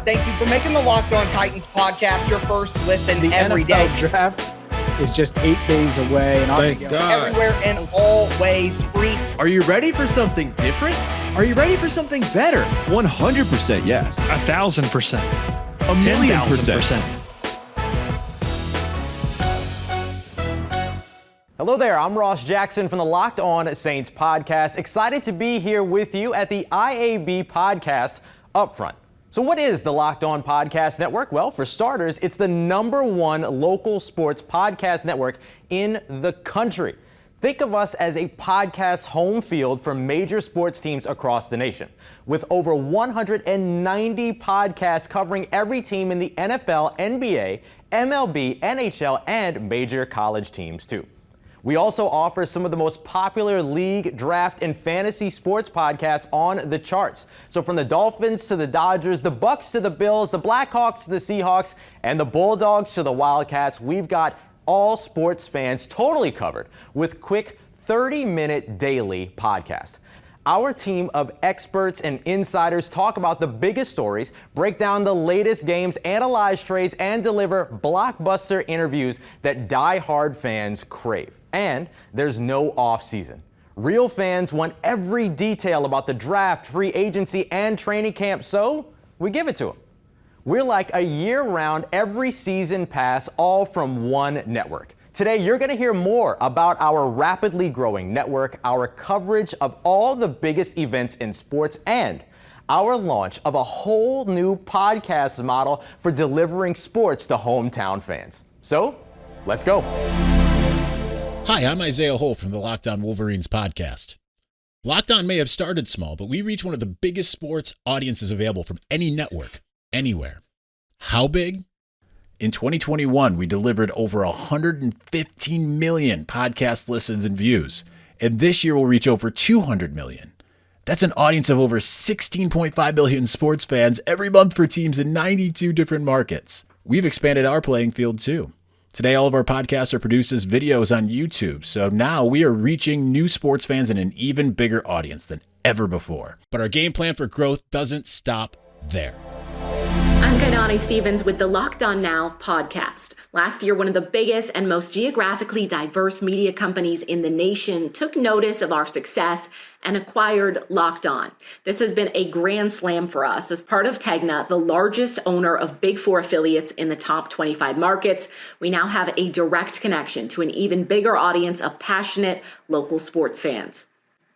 Thank you for making the Locked On Titans podcast your first listen every day. The NFL draft is just 8 days away, and Thank God. Everywhere and always free. Are you ready for something different? Are you ready for something better? 100% yes. 1,000%. 1,000,000%. Hello there, I'm Ross Jackson from the Locked On Saints podcast. Excited to be here with you at the IAB podcast Upfront. So what is the Locked On Podcast Network? Well, for starters, it's the #1 local sports podcast network in the country. Think of us as a podcast home field for major sports teams across the nation. With over 190 podcasts covering every team in the NFL, NBA, MLB, NHL, and major college teams too. We also offer some of the most popular league, draft, and fantasy sports podcasts on the charts. So from the Dolphins to the Dodgers, the Bucks to the Bills, the Blackhawks to the Seahawks, and the Bulldogs to the Wildcats, we've got all sports fans totally covered with quick 30-minute daily podcasts. Our team of experts and insiders talk about the biggest stories, break down the latest games, analyze trades, and deliver blockbuster interviews that die-hard fans crave. And there's no off-season. Real fans want every detail about the draft, free agency, and training camp, so we give it to them. We're like a year-round, every season pass, all from one network. Today, you're going to hear more about our rapidly growing network, our coverage of all the biggest events in sports, and our launch of a whole new podcast model for delivering sports to hometown fans. So, let's go. Hi, I'm Isaiah Holt from the Locked On Wolverines podcast. Locked On may have started small, but we reach one of the biggest sports audiences available from any network, anywhere. How big? In 2021, we delivered over 115 million podcast listens and views, and this year we'll reach over 200 million. That's an audience of over 16.5 billion sports fans every month for teams in 92 different markets. We've expanded our playing field too. Today, all of our podcasts are produced as videos on YouTube, so now we are reaching new sports fans in an even bigger audience than ever before. But our game plan for growth doesn't stop there. I'm Kainani Stevens with the Locked On Now podcast. Last year, one of the biggest and most geographically diverse media companies in the nation took notice of our success and acquired Locked On. This has been a grand slam for us as part of Tegna, the largest owner of Big Four affiliates in the top 25 markets. We now have a direct connection to an even bigger audience of passionate local sports fans.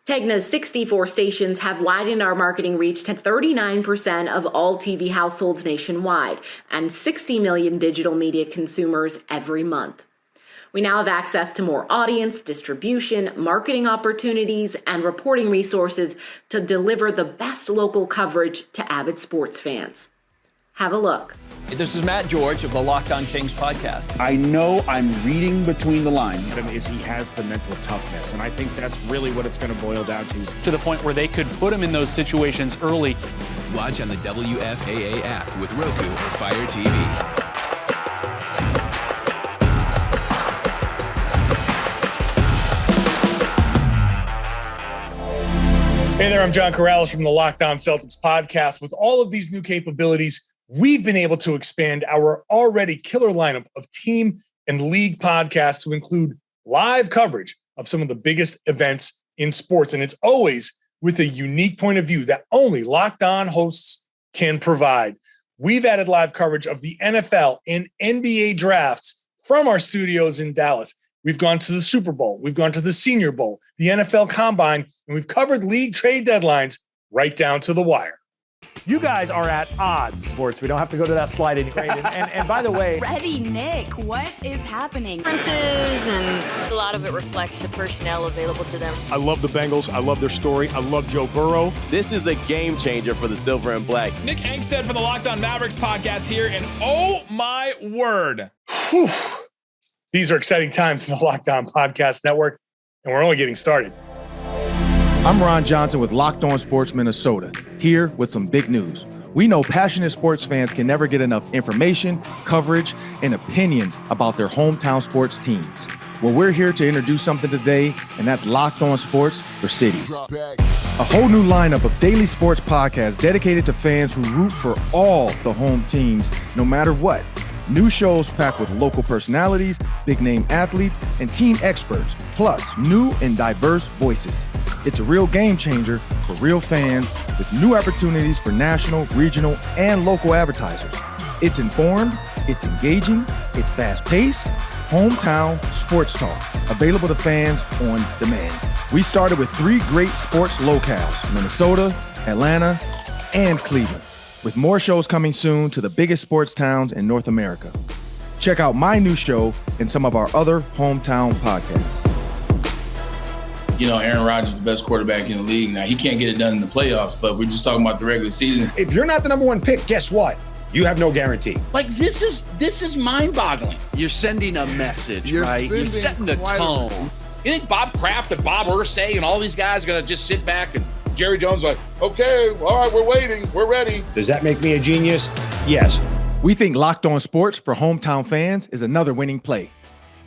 Tegna's 64 stations have widened our marketing reach to 39% of all TV households nationwide and 60 million digital media consumers every month. We now have access to more audience, distribution, marketing opportunities, and reporting resources to deliver the best local coverage to avid sports fans. Have a look. This is Matt George of the Locked On Kings podcast. I know I'm reading between the lines. Is he has the mental toughness, and I think that's really what it's going to boil down to the point where they could put him in those situations early. Watch on the WFAA app with Roku or Fire TV. Hey there, I'm John Corrales from the Locked On Celtics podcast. With all of these new capabilities, we've been able to expand our already killer lineup of team and league podcasts to include live coverage of some of the biggest events in sports. And it's always with a unique point of view that only Locked On hosts can provide. We've added live coverage of the NFL and NBA drafts from our studios in Dallas. We've gone to the Super Bowl. We've gone to the Senior Bowl, the NFL Combine, and we've covered league trade deadlines right down to the wire. You guys are at odds. Sports. We don't have to go to that slide anymore. And by the way, Ready, Nick, what is happening? Differences, and a lot of it reflects the personnel available to them. I love the Bengals. I love their story. I love Joe Burrow. This is a game changer for the Silver and Black. Nick Angstead from the Locked On Mavericks podcast here, and oh my word. Whew. These are exciting times in the Locked On Podcast Network, and we're only getting started. I'm Ron Johnson with Locked On Sports Minnesota, here with some big news. We know passionate sports fans can never get enough information, coverage, and opinions about their hometown sports teams. Well, we're here to introduce something today, and that's Locked On Sports for Cities. A whole new lineup of daily sports podcasts dedicated to fans who root for all the home teams, no matter what. New shows packed with local personalities, big-name athletes, and team experts, plus new and diverse voices. It's a real game changer for real fans with new opportunities for national, regional, and local advertisers. It's informed, it's engaging, it's fast-paced, hometown sports talk, available to fans on demand. We started with 3 great sports locales, Minnesota, Atlanta, and Cleveland, with more shows coming soon to the biggest sports towns in North America. Check out my new show and some of our other hometown podcasts. You know, Aaron Rodgers is the best quarterback in the league. Now, he can't get it done in the playoffs, but we're just talking about the regular season. If you're not the number 1 pick, guess what? You have no guarantee. Like, this is mind-boggling. You're sending a message, right? You're setting the tone. You think Bob Kraft and Bob Irsay and all these guys are going to just sit back and Jerry Jones like, okay, all right, we're waiting, we're ready. Does that make me a genius? Yes. We think Locked On Sports for hometown fans is another winning play.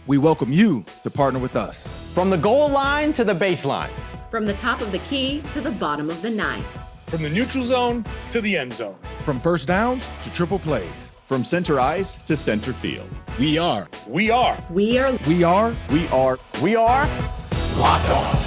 We welcome you to partner with us. From the goal line to the baseline. From the top of the key to the bottom of the ninth. From the neutral zone to the end zone. From first downs to triple plays. From center ice to center field. We are Locked On. Locked On.